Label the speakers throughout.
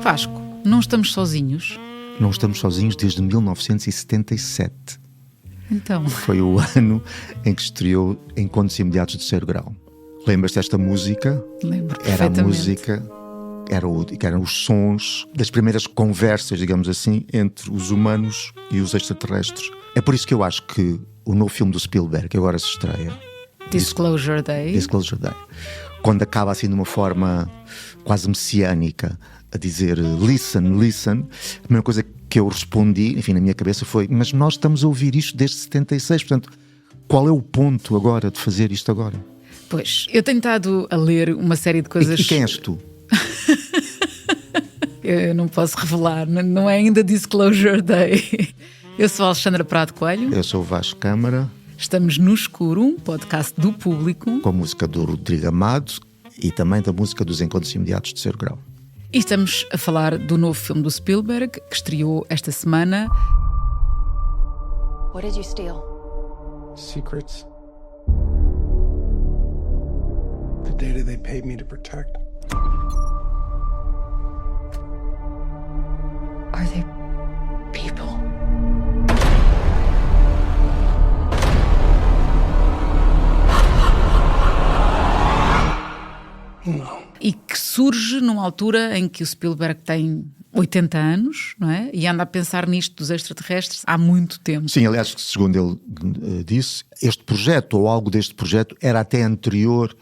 Speaker 1: Vasco, não estamos sozinhos?
Speaker 2: Não estamos sozinhos desde 1977.
Speaker 1: Então...
Speaker 2: Foi o ano em que estreou Encontros Imediatos de Terceiro Grau. Lembras-te desta música?
Speaker 1: Lembro
Speaker 2: Era a
Speaker 1: perfeitamente.
Speaker 2: música, eram os sons das primeiras conversas, digamos assim, entre os humanos e os extraterrestres. É por isso que eu acho que o novo filme do Spielberg, que agora se estreia,
Speaker 1: Disclosure Day.
Speaker 2: Disclosure Day, quando acaba assim de uma forma quase messiânica, a dizer listen, listen, a primeira coisa que eu respondi, enfim, na minha cabeça foi: mas nós estamos a ouvir isto desde 76, portanto, qual é o ponto agora de fazer isto agora?
Speaker 1: Pois, eu tenho estado a ler uma série de coisas...
Speaker 2: E quem és tu?
Speaker 1: Eu não posso revelar, não é ainda Disclosure Day. Eu sou a Alexandra Prado Coelho.
Speaker 2: Eu sou o Vasco Câmara.
Speaker 1: Estamos no Escuro, um podcast do Público.
Speaker 2: Com a música do Rodrigo Amado e também da música dos Encontros Imediatos de Terceiro Grau.
Speaker 1: E estamos a falar do novo filme do Spielberg, que estreou esta semana.
Speaker 3: What did you steal?
Speaker 4: Secrets. The data they paid me to protect.
Speaker 3: Are they people?
Speaker 4: Não.
Speaker 1: E que surge numa altura em que o Spielberg tem 80 anos, não é? E anda a pensar nisto dos extraterrestres há muito tempo.
Speaker 2: Sim, aliás, segundo ele disse, este projeto, ou algo deste projeto, era até anterior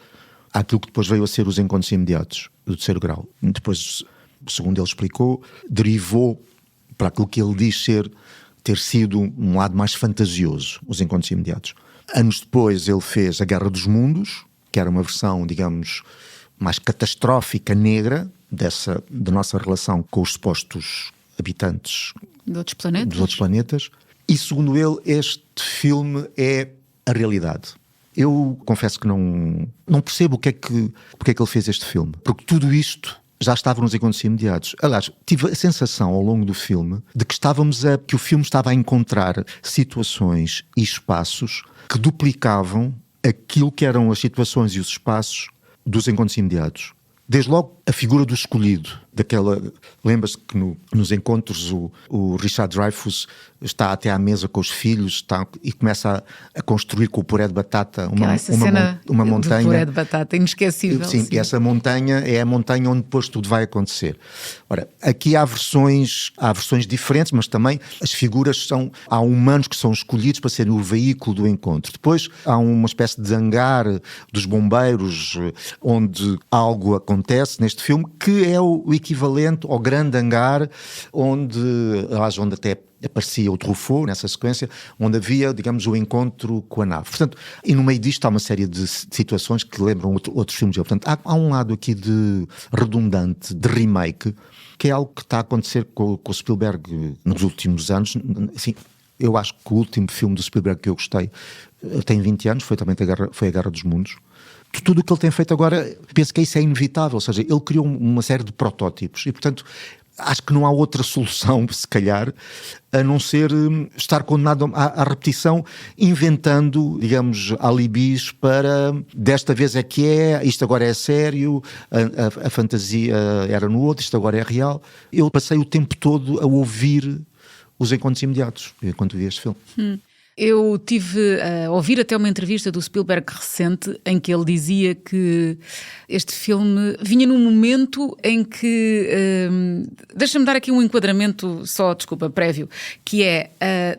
Speaker 2: àquilo que depois veio a ser os Encontros Imediatos do Terceiro Grau. Depois, segundo ele explicou, derivou para aquilo que ele diz ter sido um lado mais fantasioso, os Encontros Imediatos. Anos depois ele fez A Guerra dos Mundos, que era uma versão, digamos, mais catastrófica, negra, da nossa relação com os supostos habitantes
Speaker 1: De outros planetas?
Speaker 2: dos outros planetas. E, segundo ele, este filme é a realidade. Eu confesso que não percebo porque é que ele fez este filme. Porque tudo isto já estava nos Encontros Imediatos. Aliás, tive a sensação ao longo do filme de que que o filme estava a encontrar situações e espaços que duplicavam aquilo que eram as situações e os espaços dos Encontros Imediatos. Desde logo a figura do escolhido, lembra-se que nos encontros o Richard Dreyfuss está até à mesa com os filhos e começa a construir com o puré de batata uma montanha.
Speaker 1: Do puré de batata, inesquecível.
Speaker 2: Sim, e essa montanha é a montanha onde depois tudo vai acontecer. Ora, aqui há versões diferentes, mas também as figuras há humanos que são escolhidos para serem o veículo do encontro. Depois há uma espécie de hangar dos bombeiros onde algo acontece neste filme, que é o equivalente ao grande hangar onde até aparecia o Truffaut nessa sequência, onde havia, digamos, o encontro com a nave. Portanto, e no meio disto há uma série de situações que lembram outros filmes. Portanto, há um lado aqui de redundante, de remake, que é algo que está a acontecer com o Spielberg nos últimos anos. Assim, eu acho que o último filme do Spielberg que eu gostei tem 20 anos, foi também a Guerra dos Mundos. Tudo o que ele tem feito agora, penso que isso é inevitável, ou seja, ele criou uma série de protótipos e, portanto, acho que não há outra solução, se calhar, a não ser estar condenado à repetição, inventando, digamos, alibis para desta vez é que isto agora é sério, a fantasia era no outro, isto agora é real. Eu passei o tempo todo a ouvir os Encontros Imediatos, enquanto vi este filme.
Speaker 1: Eu tive a ouvir até uma entrevista do Spielberg recente em que ele dizia que este filme vinha num momento em que... deixa-me dar aqui um enquadramento prévio, que é,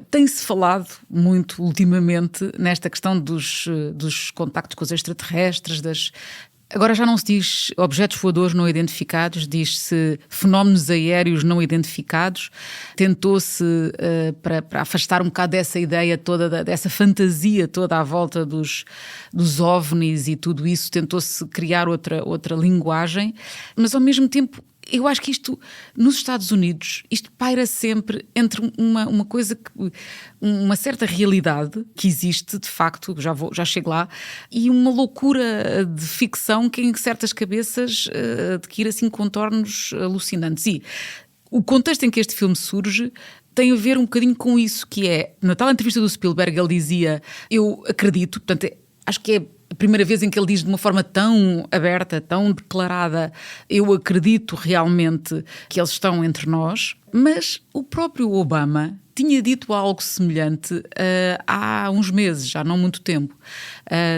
Speaker 1: tem-se falado muito ultimamente nesta questão dos contactos com os extraterrestres, agora já não se diz objetos voadores não identificados, diz-se fenómenos aéreos não identificados. Tentou-se, para afastar um bocado dessa ideia toda, dessa fantasia toda à volta dos OVNIs e tudo isso, tentou-se criar outra linguagem, mas ao mesmo tempo eu acho que isto, nos Estados Unidos, isto paira sempre entre uma coisa, uma certa realidade que existe, de facto, já chego lá, e uma loucura de ficção que em certas cabeças adquire assim contornos alucinantes. E o contexto em que este filme surge tem a ver um bocadinho com isso, que é, na tal entrevista do Spielberg, ele dizia: eu acredito, portanto, acho que é a primeira vez em que ele diz de uma forma tão aberta, tão declarada, eu acredito realmente que eles estão entre nós, mas o próprio Obama tinha dito algo semelhante há uns meses, já não muito tempo.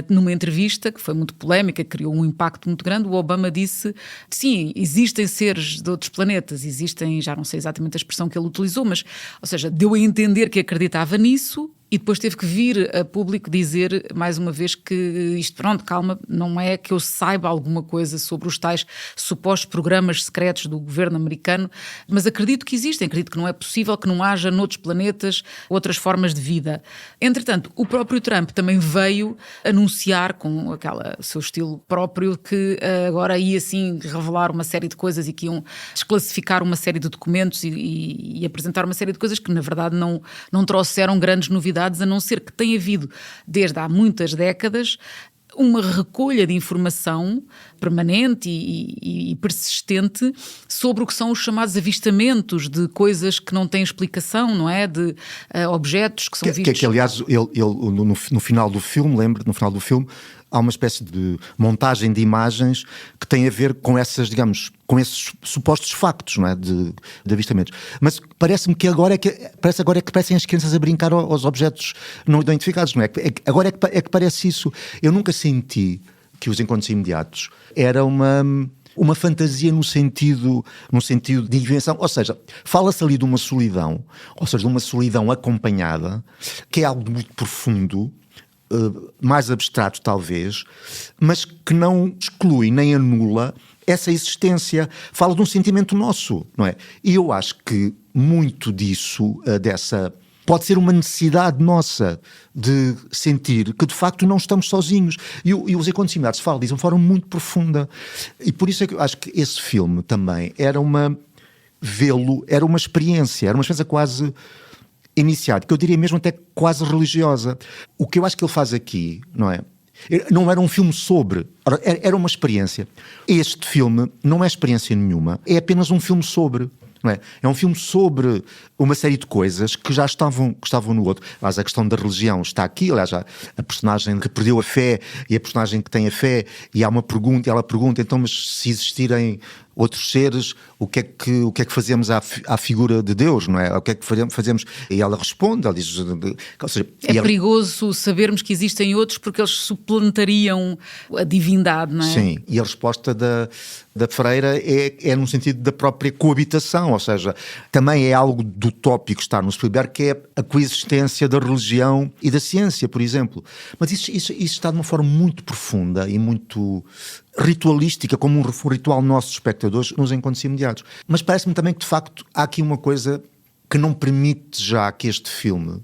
Speaker 1: Numa entrevista que foi muito polémica, criou um impacto muito grande, o Obama disse, sim, existem seres de outros planetas, existem, já não sei exatamente a expressão que ele utilizou, mas, ou seja, deu a entender que acreditava nisso. E depois teve que vir a público dizer, mais uma vez, que isto, pronto, calma, não é que eu saiba alguma coisa sobre os tais supostos programas secretos do governo americano, mas acredito que existem, acredito que não é possível que não haja noutros planetas outras formas de vida. Entretanto, o próprio Trump também veio anunciar, com aquele seu estilo próprio, que agora ia assim revelar uma série de coisas e que iam desclassificar uma série de documentos e apresentar uma série de coisas que, na verdade, não trouxeram grandes novidades, a não ser que tem havido, desde há muitas décadas, uma recolha de informação permanente e persistente sobre o que são os chamados avistamentos de coisas que não têm explicação, não é? De objetos que são vistos.
Speaker 2: Que aliás, ele no final do filme, no final do filme, há uma espécie de montagem de imagens que tem a ver com essas, digamos, com esses supostos factos, não é? De avistamentos. Mas parece-me que agora é que parecem as crianças a brincar aos objetos não identificados, não é? Agora é que parece isso. Eu nunca senti que os encontros imediatos era uma fantasia no sentido de invenção, ou seja, fala-se ali de uma solidão, ou seja, de uma solidão acompanhada, que é algo muito profundo, mais abstrato talvez, mas que não exclui nem anula essa existência. Fala de um sentimento nosso, não é? E eu acho que muito disso, pode ser uma necessidade nossa de sentir que de facto não estamos sozinhos. E os encontros imediatos falam disso de uma forma muito profunda. E por isso é que eu acho que esse filme também era uma experiência quase iniciática, que eu diria mesmo até quase religiosa. O que eu acho que ele faz aqui, não é? Não era um filme sobre, era uma experiência. Este filme não é experiência nenhuma, é apenas um filme sobre. Não é? É um filme sobre uma série de coisas que já estavam no outro. Aliás, a questão da religião está aqui. Aliás, a personagem que perdeu a fé e a personagem que tem a fé, e há uma pergunta, e ela pergunta, então, mas se existirem outros seres, o que é que fazemos à figura de Deus, não é? O que é que fazemos? E ela responde, ela diz... Ou seja,
Speaker 1: perigoso sabermos que existem outros porque eles suplantariam a divindade, não é?
Speaker 2: Sim, e a resposta da freira é no sentido da própria coabitação, ou seja, também é algo do tópico que está no Spielberg, que é a coexistência da religião e da ciência, por exemplo. Mas isso está de uma forma muito profunda e muito ritualística, como um ritual nosso, espectadores, nos encontros imediatos. Mas parece-me também que, de facto, há aqui uma coisa que não permite já que este filme,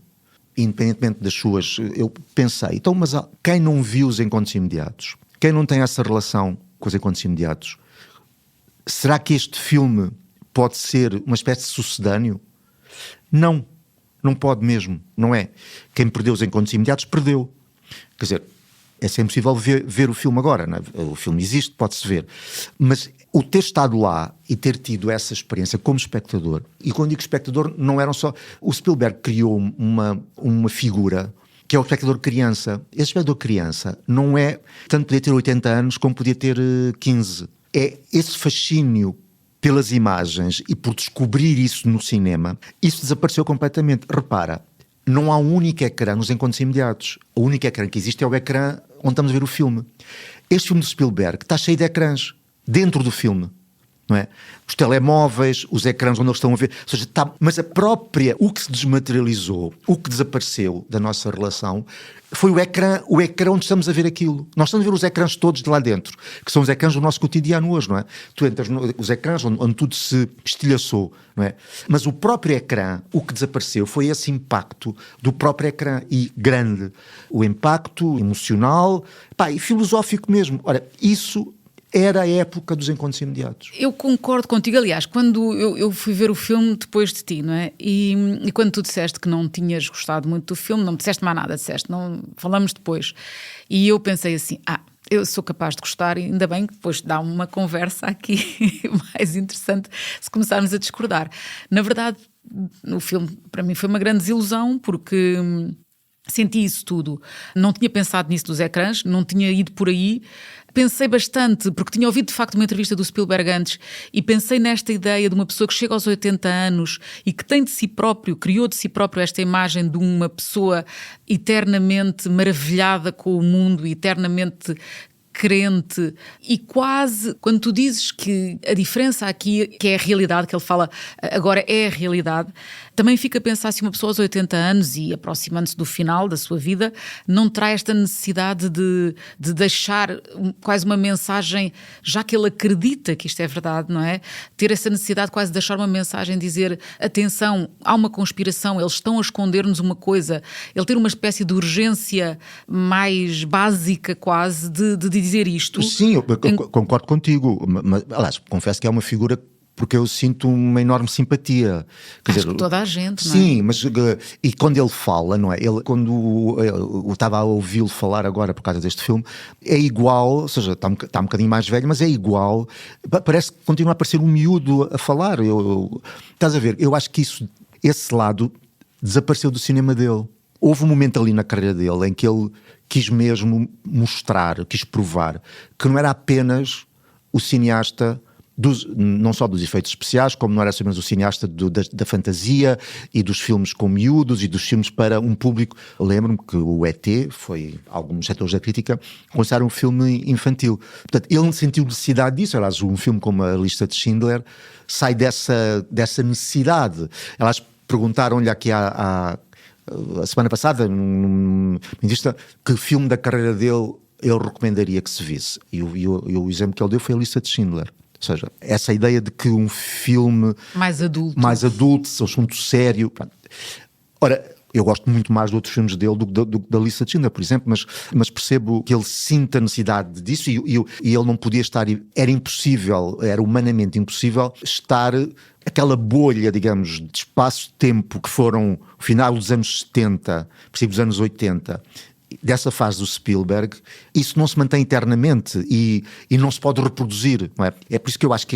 Speaker 2: independentemente das suas... Eu pensei, então, mas quem não viu os encontros imediatos? Quem não tem essa relação com os encontros imediatos? Será que este filme pode ser uma espécie de sucedâneo? Não pode mesmo, não é? Quem perdeu os encontros imediatos, perdeu. Quer dizer, é sempre possível ver o filme agora, não é? O filme existe, pode-se ver. Mas o ter estado lá e ter tido essa experiência como espectador, e quando digo espectador, não eram só... O Spielberg criou uma figura que é o espectador criança. Esse espectador criança não é... Tanto podia ter 80 anos como podia ter 15. É esse fascínio pelas imagens e por descobrir isso no cinema, isso desapareceu completamente. Repara, não há um único ecrã nos encontros imediatos. O único ecrã que existe é o ecrã onde estamos a ver o filme. Este filme de Spielberg está cheio de ecrãs dentro do filme, não é? Os telemóveis, os ecrãs onde eles estão a ver, ou seja, mas o que se desmaterializou, o que desapareceu da nossa relação, foi o ecrã onde estamos a ver aquilo. Nós estamos a ver os ecrãs todos de lá dentro, que são os ecrãs do nosso cotidiano hoje, não é? Tu entras nos ecrãs onde tudo se estilhaçou, não é? Mas o próprio ecrã, o que desapareceu foi esse impacto do próprio ecrã, e grande. O impacto emocional, e filosófico mesmo. Ora, isso... era a época dos encontros imediatos.
Speaker 1: Eu concordo contigo, aliás, quando eu fui ver o filme depois de ti, não é? E quando tu disseste que não tinhas gostado muito do filme, não me disseste mais nada, não falamos depois. E eu pensei assim, eu sou capaz de gostar, e ainda bem que depois dá uma conversa aqui mais interessante se começarmos a discordar. Na verdade, o filme para mim foi uma grande desilusão, porque... Senti isso tudo. Não tinha pensado nisso dos ecrãs, não tinha ido por aí. Pensei bastante, porque tinha ouvido de facto uma entrevista do Spielberg antes, e pensei nesta ideia de uma pessoa que chega aos 80 anos e que tem de si próprio, criou de si próprio esta imagem de uma pessoa eternamente maravilhada com o mundo, eternamente crente, e quase, quando tu dizes que a diferença aqui, que é a realidade, que ele fala agora é a realidade, também fica a pensar se uma pessoa aos 80 anos e aproximando-se do final da sua vida, não terá esta necessidade de deixar quase uma mensagem, já que ele acredita que isto é verdade, não é? Ter essa necessidade quase de deixar uma mensagem, dizer, atenção, há uma conspiração, eles estão a esconder-nos uma coisa, ele ter uma espécie de urgência mais básica quase de dizer isto.
Speaker 2: Sim, eu concordo contigo, mas, aliás, confesso que é uma figura porque eu sinto uma enorme simpatia. Quer
Speaker 1: Acho
Speaker 2: dizer,
Speaker 1: que toda a gente, não é?
Speaker 2: Sim, mas e quando ele fala, não é? Quando eu estava a ouvi-lo falar agora por causa deste filme, é igual, ou seja, está um bocadinho mais velho, mas é igual, parece que continua a parecer um miúdo a falar. Estás a ver? Eu acho que esse lado desapareceu do cinema dele. Houve um momento ali na carreira dele em que ele quis mesmo mostrar, quis provar que não era apenas o cineasta não só dos efeitos especiais, como não era apenas o cineasta da fantasia e dos filmes com miúdos e dos filmes para um público. Eu lembro-me que o E.T. foi, alguns setores da crítica, consideraram um filme infantil. Portanto, ele sentiu necessidade disso. Aliás, um filme como A Lista de Schindler sai dessa necessidade. Elas perguntaram-lhe aqui a semana passada, numa entrevista, que filme da carreira dele ele recomendaria que se visse. E o exemplo que ele deu foi A Lista de Schindler. Ou seja, essa ideia de que um filme mais adulto, assunto sério. Ora, eu gosto muito mais de outros filmes dele do que da Lista de Schindler, por exemplo, mas percebo que ele sinta a necessidade disso e ele não podia estar. Era impossível, era humanamente impossível estar aquela bolha, digamos, de espaço-tempo que foram o final dos anos 70, princípio dos anos 80. Dessa fase do Spielberg, isso não se mantém eternamente e não se pode reproduzir, não é? É por isso que eu acho que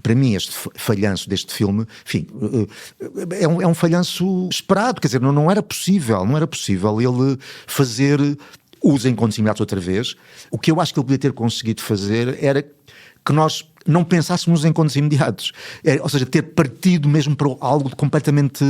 Speaker 2: para mim, este falhanço deste filme, enfim, é um falhanço esperado, quer dizer, não era possível ele fazer Os Encontros Imediatos outra vez. O que eu acho que ele podia ter conseguido fazer era que nós não pensássemos em encontros imediatos, ou seja, ter partido mesmo para algo completamente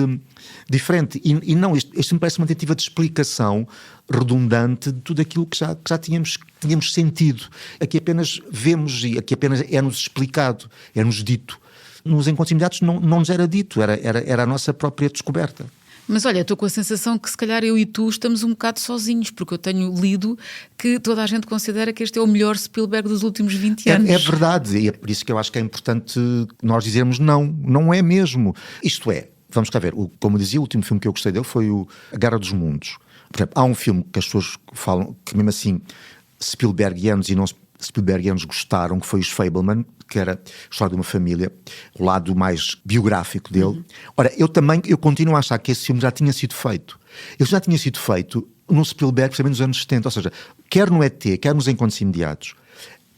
Speaker 2: diferente, e não, isto me parece uma tentativa de explicação redundante de tudo aquilo que já tínhamos sentido. Aqui apenas vemos e aqui apenas é-nos explicado, é-nos dito. Nos encontros imediatos não nos era dito, era a nossa própria descoberta.
Speaker 1: Mas olha, estou com a sensação que se calhar eu e tu estamos um bocado sozinhos, porque eu tenho lido que toda a gente considera que este é o melhor Spielberg dos últimos 20 anos.
Speaker 2: É verdade, e é por isso que eu acho que é importante nós dizermos não é mesmo. Isto é, vamos cá ver, como eu dizia, o último filme que eu gostei dele foi A Guerra dos Mundos. Por exemplo, há um filme que as pessoas falam que mesmo assim Spielbergianos e não Spielbergianos gostaram, que foi Os Fabelman, que era a história de uma família, o lado mais biográfico dele. Uhum. Ora, eu continuo a achar que esse filme já tinha sido feito. Ele já tinha sido feito no Spielberg, também nos anos 70, ou seja, quer no E.T., quer nos Encontros Imediatos,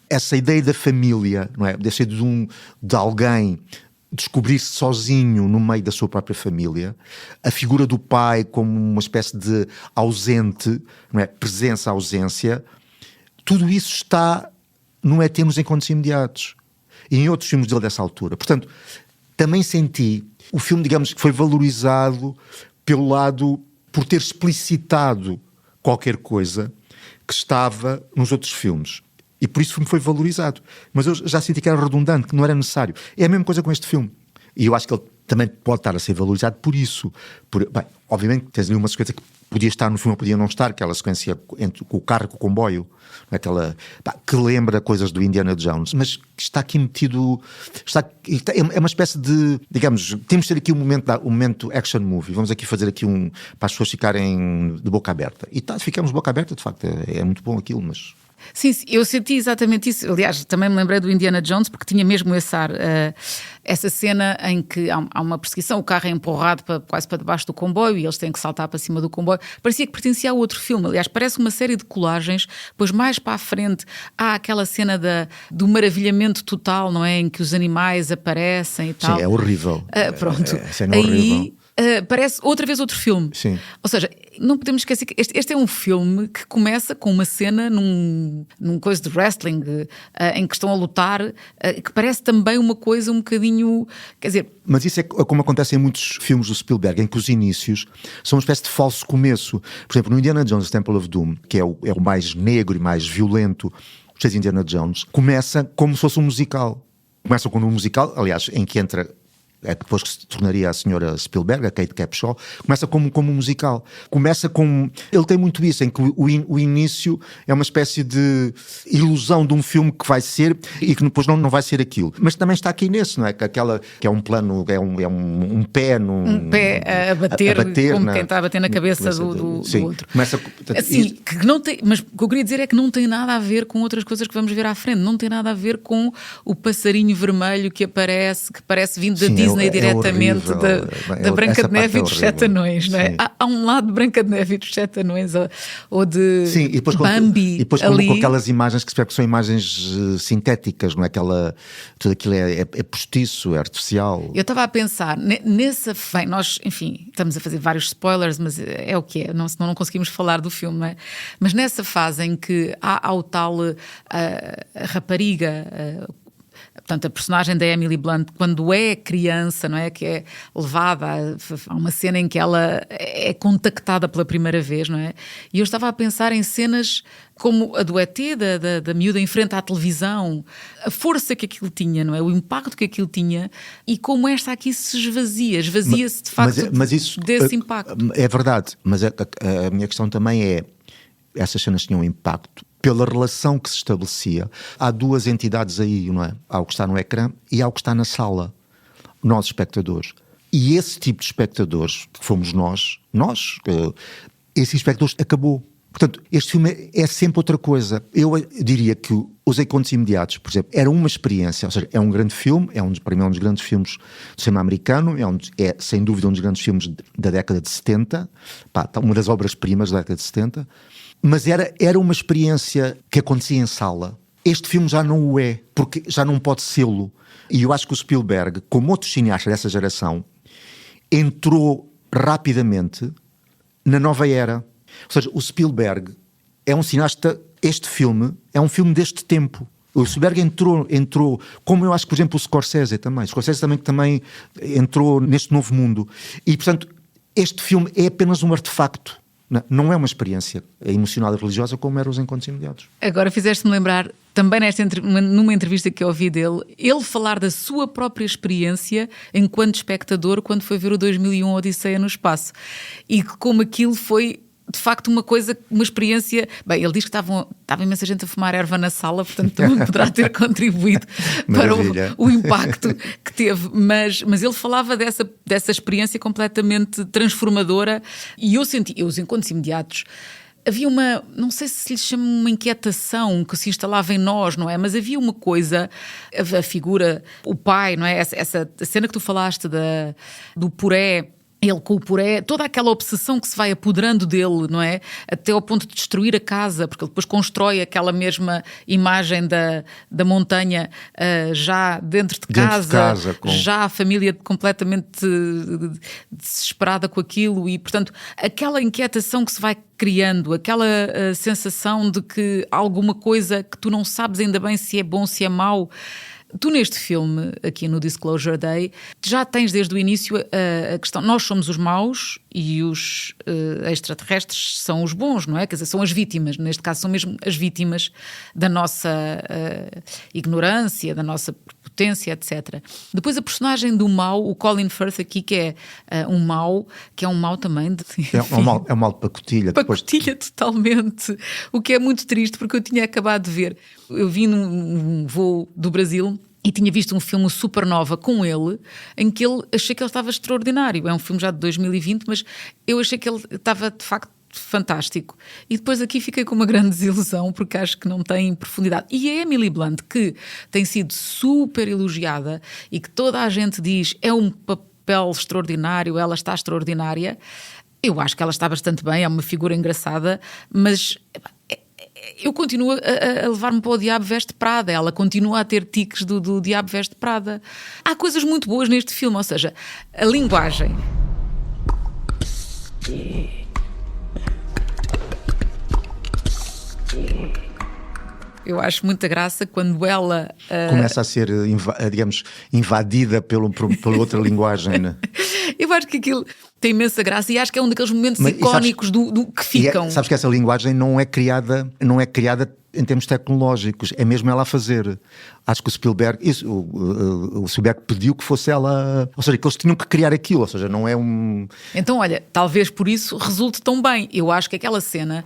Speaker 2: essa ideia da família, não é? Dessa ideia de alguém descobrir-se sozinho no meio da sua própria família, a figura do pai como uma espécie de ausente, não é? Presença-ausência, tudo isso está no E.T. nos Encontros Imediatos e em outros filmes dele dessa altura. Portanto, também senti o filme, digamos, que foi valorizado pelo lado, por ter explicitado qualquer coisa que estava nos outros filmes. E por isso o filme foi valorizado. Mas eu já senti que era redundante, que não era necessário. É a mesma coisa com este filme. E eu acho que ele também pode estar a ser valorizado por isso. Bem, obviamente tens ali uma sequência que podia estar no filme ou podia não estar, aquela sequência entre o carro e o comboio, aquela, que lembra coisas do Indiana Jones, mas está aqui metido, é uma espécie de, digamos, temos de ter aqui um momento action movie, vamos aqui fazer aqui para as pessoas ficarem de boca aberta. E ficamos de boca aberta, de facto, é muito bom aquilo, mas...
Speaker 1: Sim, eu senti exatamente isso. Aliás, também me lembrei do Indiana Jones, porque tinha mesmo esse ar, essa cena em que há uma perseguição, o carro é empurrado quase para debaixo do comboio e eles têm que saltar para cima do comboio. Parecia que pertencia a outro filme. Aliás, parece uma série de colagens. Depois, mais para a frente, há aquela cena do maravilhamento total, não é? Em que os animais aparecem e tal.
Speaker 2: Sim, é horrível.
Speaker 1: Pronto.
Speaker 2: A cena é horrível.
Speaker 1: parece outra vez outro filme.
Speaker 2: Sim.
Speaker 1: Ou seja, não podemos esquecer que este é um filme que começa com uma cena num coisa de wrestling em que estão a lutar, que parece também uma coisa um bocadinho, quer dizer...
Speaker 2: Mas isso é como acontece em muitos filmes do Spielberg, em que os inícios são uma espécie de falso começo. Por exemplo, no Indiana Jones Temple of Doom, que é o mais negro e mais violento dos três Indiana Jones, começa como se fosse um musical. Começa com um musical, aliás, em que entra... depois que se tornaria a senhora Spielberg, a Kate Capshaw, começa como um musical. Começa com... Ele tem muito isso, em que o início é uma espécie de ilusão de um filme que vai ser e que depois não vai ser aquilo. Mas também está aqui nesse, não é? Que é um plano, é um pé num...
Speaker 1: Um pé a bater como quem está a bater na cabeça do outro.
Speaker 2: Começa, portanto,
Speaker 1: assim, que não tem, mas o que eu queria dizer é que não tem nada a ver com outras coisas que vamos ver à frente. Não tem nada a ver com o passarinho vermelho que parece vindo da Disney diretamente da Branca de Neve e dos Sete Anões, não é? Há um lado de Branca de Neve e dos Sete Anões ou de
Speaker 2: sim, e depois
Speaker 1: Bambi
Speaker 2: e depois
Speaker 1: ali.
Speaker 2: Com aquelas imagens que se percebe que são imagens sintéticas, não é? Tudo aquilo é postiço, é artificial.
Speaker 1: Eu estava a pensar, bem, nós, enfim, estamos a fazer vários spoilers, mas é o que é, senão não conseguimos falar do filme, não é? Mas nessa fase em que há o tal a rapariga... Portanto, a personagem da Emily Blunt, quando é criança, não é? Que é levada a uma cena em que ela é contactada pela primeira vez, não é? E eu estava a pensar em cenas como a do ET, da miúda em frente à televisão, a força que aquilo tinha, não é? O impacto que aquilo tinha e como esta aqui se esvazia-se de facto
Speaker 2: mas isso,
Speaker 1: desse impacto.
Speaker 2: É verdade, mas a minha questão também é, essas cenas tinham impacto pela relação que se estabelecia. Há duas entidades aí, não é? Há o que está no ecrã e há o que está na sala. Nós, espectadores. E esse tipo de espectadores, que fomos nós, esse espectadores acabou. Portanto, este filme é sempre outra coisa. Eu diria que Os Encontros Imediatos, por exemplo, era uma experiência, ou seja, é um grande filme, para mim é um dos grandes filmes do cinema americano, é sem dúvida um dos grandes filmes da década de 70, uma das obras-primas da década de 70, mas era uma experiência que acontecia em sala. Este filme já não o é, porque já não pode sê-lo. E eu acho que o Spielberg, como outros cineastas dessa geração, entrou rapidamente na nova era. Ou seja, o Spielberg é um cineasta, este filme é um filme deste tempo. O Spielberg entrou, como eu acho que, por exemplo, o Scorsese também entrou neste novo mundo. E, portanto, este filme é apenas um artefacto. Não é uma experiência emocional e religiosa como eram Os Encontros Imediatos.
Speaker 1: Agora fizeste-me lembrar, também numa entrevista que eu ouvi dele, ele falar da sua própria experiência enquanto espectador quando foi ver o 2001 Odisseia no Espaço. E como aquilo foi... de facto uma experiência... Bem, ele diz que estava imensa gente a fumar erva na sala, portanto também poderá ter contribuído para o impacto que teve, mas ele falava dessa experiência completamente transformadora e eu senti, Os Encontros Imediatos, havia não sei se lhe chama uma inquietação que se instalava em nós, não é? Mas havia uma coisa, a figura, o pai, não é? Essa cena que tu falaste do puré, ele com o puré, toda aquela obsessão que se vai apoderando dele, não é? Até ao ponto de destruir a casa, porque ele depois constrói aquela mesma imagem da montanha já dentro de casa já a família completamente desesperada com aquilo e, portanto, aquela inquietação que se vai criando, aquela sensação de que há alguma coisa que tu não sabes ainda bem se é bom, se é mau. Tu neste filme, aqui no Disclosure Day, já tens desde o início a questão, nós somos os maus e os extraterrestres são os bons, não é? Quer dizer, são as vítimas, neste caso são mesmo as vítimas da nossa ignorância, da nossa prepotência, etc. Depois a personagem do mau, o Colin Firth aqui, que é um mau também.
Speaker 2: É um mau de pacotilha.
Speaker 1: Pacotilha totalmente, o que é muito triste porque eu tinha acabado de ver. Eu vim num voo do Brasil e tinha visto um filme Supernova com ele, em que achei que ele estava extraordinário. É um filme já de 2020, mas eu achei que ele estava de facto fantástico. E depois aqui fiquei com uma grande desilusão porque acho que não tem profundidade. E a Emily Blunt, que tem sido super elogiada e que toda a gente diz é um papel extraordinário, ela está extraordinária, eu acho que ela está bastante bem, é uma figura engraçada, mas... eu continuo a levar-me para o Diabo Veste Prada. Ela continua a ter tiques do Diabo Veste Prada. Há coisas muito boas neste filme, ou seja, a linguagem. Eu acho muita graça quando ela...
Speaker 2: Começa a ser, digamos, invadida pela outra linguagem, né?
Speaker 1: Eu acho que aquilo tem imensa graça e acho que é um daqueles momentos icónicos do que ficam.
Speaker 2: Sabes que essa linguagem não é criada em termos tecnológicos, é mesmo ela a fazer. Acho que o Spielberg pediu que fosse ela, ou seja, que eles tinham que criar aquilo, ou seja, não é um...
Speaker 1: Então, olha, talvez por isso resulte tão bem. Eu acho que aquela cena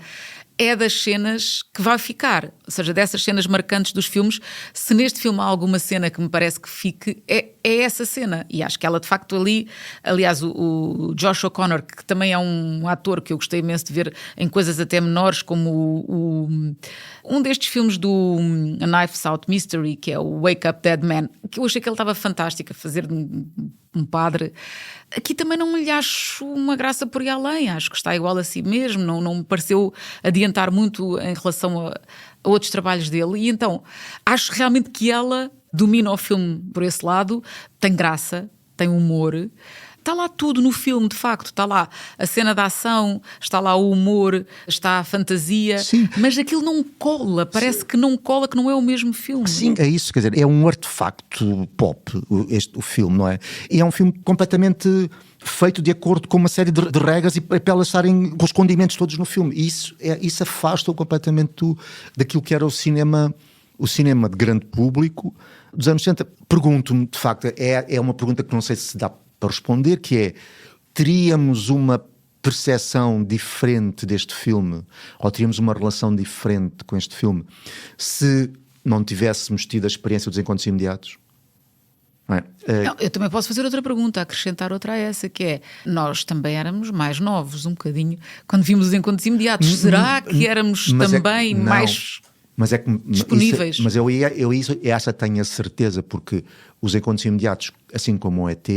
Speaker 1: é das cenas que vai ficar, ou seja, dessas cenas marcantes dos filmes. Se neste filme há alguma cena que me parece que fique, é essa cena, e acho que ela de facto ali, aliás o Josh O'Connor, que também é um ator que eu gostei imenso de ver em coisas até menores, como um destes filmes do A Knives Out Mystery, que é o Wake Up Dead Man, que eu achei que ele estava fantástico a fazer um padre. Aqui também não lhe acho uma graça por ir além, acho que está igual a si mesmo, não me pareceu adiantar muito em relação a outros trabalhos dele, e então acho realmente que ela domina o filme por esse lado, tem graça, tem humor. Está lá tudo no filme, de facto. Está lá a cena da ação, está lá o humor, está a fantasia.
Speaker 2: Sim.
Speaker 1: Mas aquilo não cola, parece que não cola, que não é o mesmo filme.
Speaker 2: Sim, é isso, quer dizer, é um artefacto pop, o filme, não é? E é um filme completamente feito de acordo com uma série de regras e para elas estarem com os condimentos todos no filme. E isso afasta-o completamente daquilo que era o cinema de grande público dos anos 60. Pergunto-me, de facto, é uma pergunta que não sei se dá para responder, que é: teríamos uma percepção diferente deste filme, ou teríamos uma relação diferente com este filme, se não tivéssemos tido a experiência dos encontros imediatos? Não é?
Speaker 1: Não, eu também posso fazer outra pergunta, acrescentar outra a essa, que é: nós também éramos mais novos, um bocadinho, quando vimos os encontros imediatos. Será que éramos também mais disponíveis?
Speaker 2: Mas eu essa tenho a certeza, porque os encontros imediatos, assim como o ET,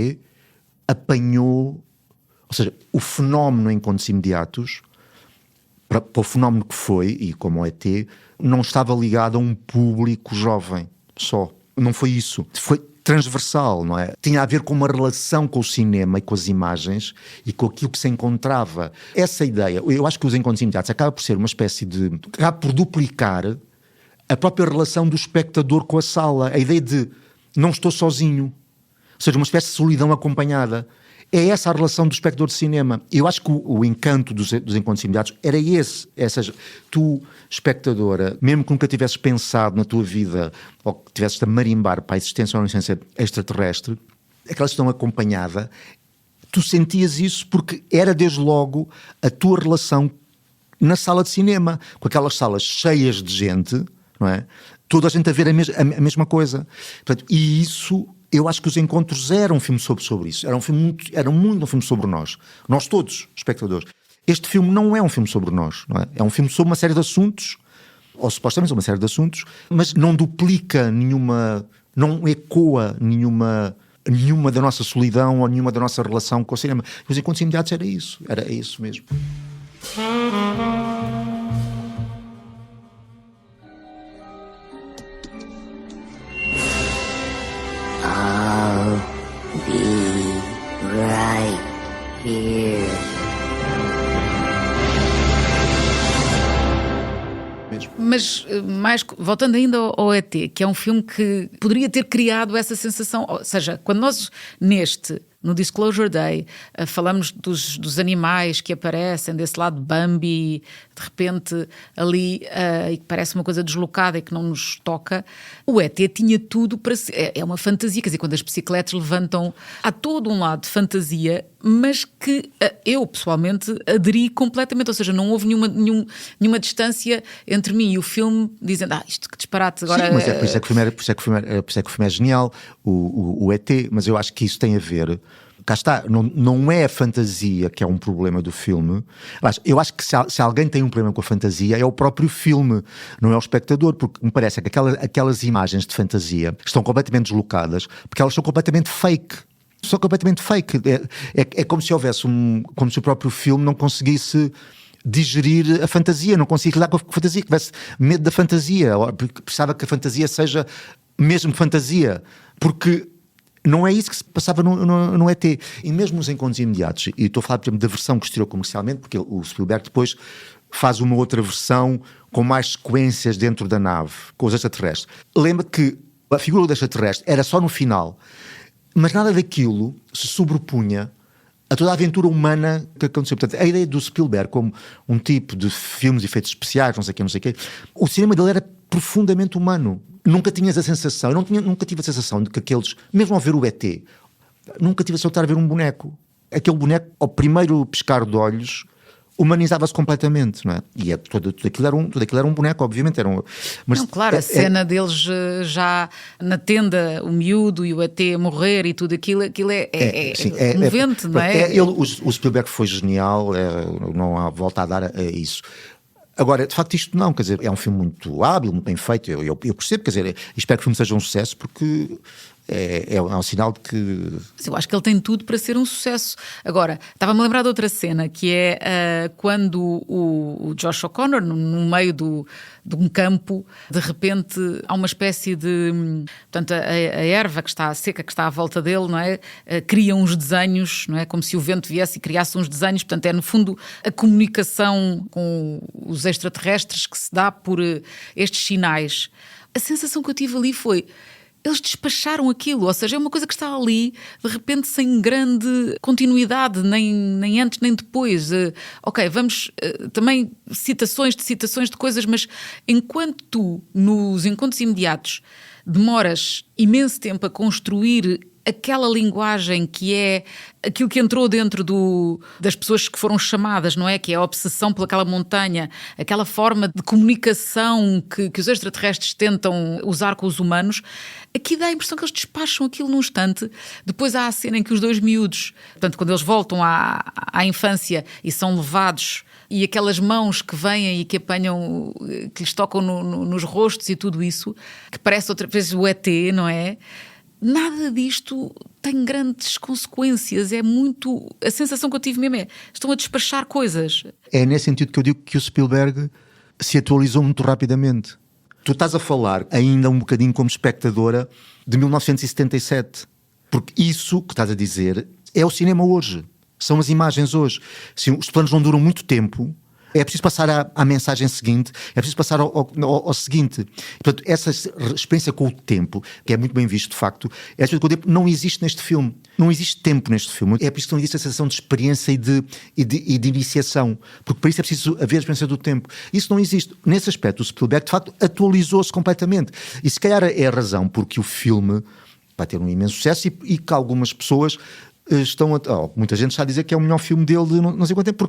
Speaker 2: apanhou, ou seja, o fenómeno encontros imediatos, para o fenómeno que foi, e como o ET, não estava ligado a um público jovem só. Não foi isso. Foi transversal, não é? Tinha a ver com uma relação com o cinema e com as imagens e com aquilo que se encontrava. Essa ideia, eu acho que os encontros imediatos acaba por ser uma espécie de... acaba por duplicar a própria relação do espectador com a sala. A ideia de não estou sozinho. Ou seja, uma espécie de solidão acompanhada. É essa a relação do espectador de cinema. Eu acho que o encanto dos encontros imediatos era esse. Ou seja, tu, espectadora, mesmo que nunca tivesses pensado na tua vida, ou que tivesses a marimbar para a existência ou não existência extraterrestre, aquela questão acompanhada, tu sentias isso porque era desde logo a tua relação na sala de cinema, com aquelas salas cheias de gente, não é? Toda a gente a ver a mesma coisa. Portanto, e isso... Eu acho que os encontros eram um filme sobre isso. Era muito um filme sobre nós. Nós todos, espectadores. Este filme não é um filme sobre nós, não é? É um filme sobre uma série de assuntos, ou supostamente uma série de assuntos, mas não duplica nenhuma, não ecoa nenhuma da nossa solidão ou nenhuma da nossa relação com o cinema. Os encontros imediatos era isso mesmo.
Speaker 5: I'll be right here.
Speaker 1: Mas, voltando ainda ao ET, que é um filme que poderia ter criado essa sensação, ou seja, quando nós no Disclosure Day, falamos dos animais que aparecem, desse lado de Bambi, de repente ali, e que parece uma coisa deslocada e que não nos toca. O ET tinha tudo para ser. É uma fantasia, quer dizer, quando as bicicletas levantam, há todo um lado de fantasia, mas que eu pessoalmente aderi completamente, ou seja, não houve nenhuma distância entre mim e o filme, dizendo, isto que disparate agora.
Speaker 2: Sim, mas por isso é que o filme é genial, o ET, mas eu acho que isso tem a ver. Cá está, não é a fantasia que é um problema do filme. Eu acho que se alguém tem um problema com a fantasia é o próprio filme, não é o espectador, porque me parece que aquelas imagens de fantasia estão completamente deslocadas, porque elas são completamente fake. São completamente fake. É como se houvesse como se o próprio filme não conseguisse digerir a fantasia, não conseguisse lidar com a fantasia, que tivesse medo da fantasia, porque precisava que a fantasia seja mesmo fantasia, porque Não é isso que se passava no ET. E mesmo nos Encontros Imediatos, e estou a falar, por exemplo, da versão que estreou comercialmente, porque o Spielberg depois faz uma outra versão com mais sequências dentro da nave, com os extraterrestres. Lembra que a figura do extraterrestre era só no final, mas nada daquilo se sobrepunha a toda a aventura humana que aconteceu. Portanto, a ideia do Spielberg como um tipo de filmes de efeitos especiais, não sei o quê, o cinema dele era profundamente humano. Nunca tinhas a sensação, nunca tive a sensação de que aqueles, mesmo ao ver o ET, nunca tive a sensação de estar a ver um boneco. Aquele boneco, ao primeiro piscar de olhos, humanizava-se completamente, não é? E tudo aquilo era um boneco, obviamente.
Speaker 1: Mas não, claro, a cena deles já na tenda, o miúdo e o ET a morrer e tudo aquilo é comovente, não é?
Speaker 2: O Spielberg foi genial, não há volta a dar a isso. Agora, de facto, isto não, quer dizer, é um filme muito hábil, muito bem feito, eu percebo, quer dizer, espero que o filme seja um sucesso, porque é um sinal de que...
Speaker 1: Eu acho que ele tem tudo para ser um sucesso. Agora, estava-me a lembrar de outra cena, que é quando o Josh O'Connor, no meio de um campo, de repente há uma espécie de... Portanto, a erva que está seca, que está à volta dele, não é? Cria uns desenhos, não é? Como se o vento viesse e criasse uns desenhos. Portanto, é no fundo a comunicação com os extraterrestres que se dá por estes sinais. A sensação que eu tive ali foi... Eles despacharam aquilo, ou seja, é uma coisa que está ali, de repente, sem grande continuidade, nem antes nem depois. Ok, vamos também citações de coisas, mas enquanto tu, nos Encontros Imediatos, demoras imenso tempo a construir aquela linguagem que é aquilo que entrou dentro das pessoas que foram chamadas, não é? Que é a obsessão pelaquela montanha, aquela forma de comunicação que os extraterrestres tentam usar com os humanos. Aqui dá a impressão que eles despacham aquilo num instante. Depois há a cena em que os dois miúdos, portanto, quando eles voltam à infância e são levados, e aquelas mãos que vêm e que apanham, que lhes tocam nos rostos e tudo isso, que parece outra vez o ET, não é? Nada disto tem grandes consequências, é muito... A sensação que eu tive mesmo estão a despachar coisas.
Speaker 2: É nesse sentido que eu digo que o Spielberg se atualizou muito rapidamente. Tu estás a falar ainda um bocadinho como espectadora de 1977, porque isso que estás a dizer é o cinema hoje, são as imagens hoje. Se os planos não duram muito tempo, é preciso passar à mensagem seguinte, é preciso passar ao seguinte. Portanto, essa experiência com o tempo, que é muito bem visto de facto, é a experiência com o tempo, não existe neste filme. Não existe tempo neste filme. É por isso que não existe a sensação de experiência e de iniciação. Porque para isso é preciso haver a experiência do tempo. Isso não existe. Nesse aspecto, o Spielberg, de facto, atualizou-se completamente. E se calhar é a razão porque o filme vai ter um imenso sucesso e que algumas pessoas... muita gente está a dizer que é o melhor filme dele de não sei quanto tempo,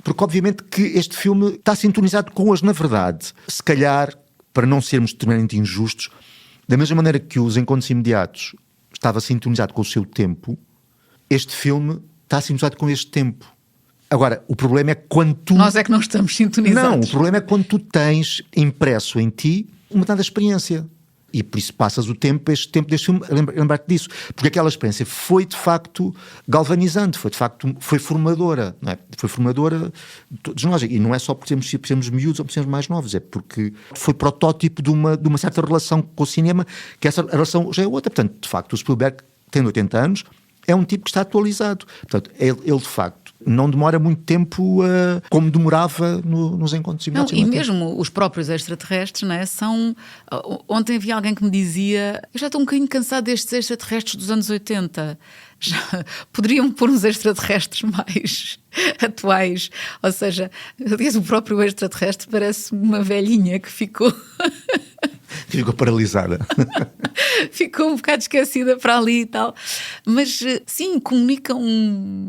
Speaker 2: porque obviamente que este filme está sintonizado com as, na verdade, se calhar, para não sermos extremamente injustos, da mesma maneira que os Encontros Imediatos estava sintonizado com o seu tempo, este filme está sintonizado com este tempo. Agora, o problema é quando tu...
Speaker 1: Nós é que não estamos sintonizados.
Speaker 2: Não, o problema é quando tu tens impresso em ti uma dada experiência. E por isso passas este tempo deste filme a lembrar-te disso. Porque aquela experiência foi de facto galvanizante, foi formadora, não é? Foi formadora de todos nós. E não é só porque sermos miúdos ou porque sermos mais novos, é porque foi protótipo de uma certa relação com o cinema, que essa relação já é outra. Portanto, de facto, o Spielberg, tendo 80 anos, é um tipo que está atualizado. Portanto, ele de facto não demora muito tempo como demorava nos Encontros Imediatos.
Speaker 1: Não, e mesmo os próprios extraterrestres, não é? Ontem havia alguém que me dizia: eu já estou um bocadinho cansado destes extraterrestres dos anos 80. Já poderiam pôr uns extraterrestres mais atuais. Ou seja, aliás, o próprio extraterrestre parece uma velhinha que ficou
Speaker 2: paralisada.
Speaker 1: Ficou um bocado esquecida para ali e tal. Mas sim, comunicam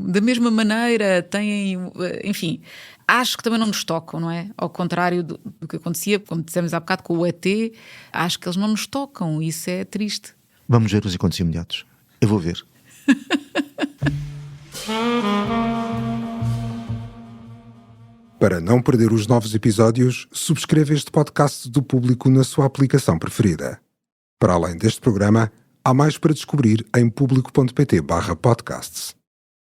Speaker 1: da mesma maneira, têm, enfim, acho que também não nos tocam, não é? Ao contrário do que acontecia, como dissemos há bocado com o ET, acho que eles não nos tocam, isso é triste.
Speaker 2: Vamos ver os Encontros Imediatos. Eu vou ver.
Speaker 6: Para não perder os novos episódios, subscreva este podcast do Público na sua aplicação preferida. Para além deste programa, há mais para descobrir em público.pt/podcasts.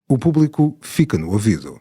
Speaker 6: O Público fica no ouvido.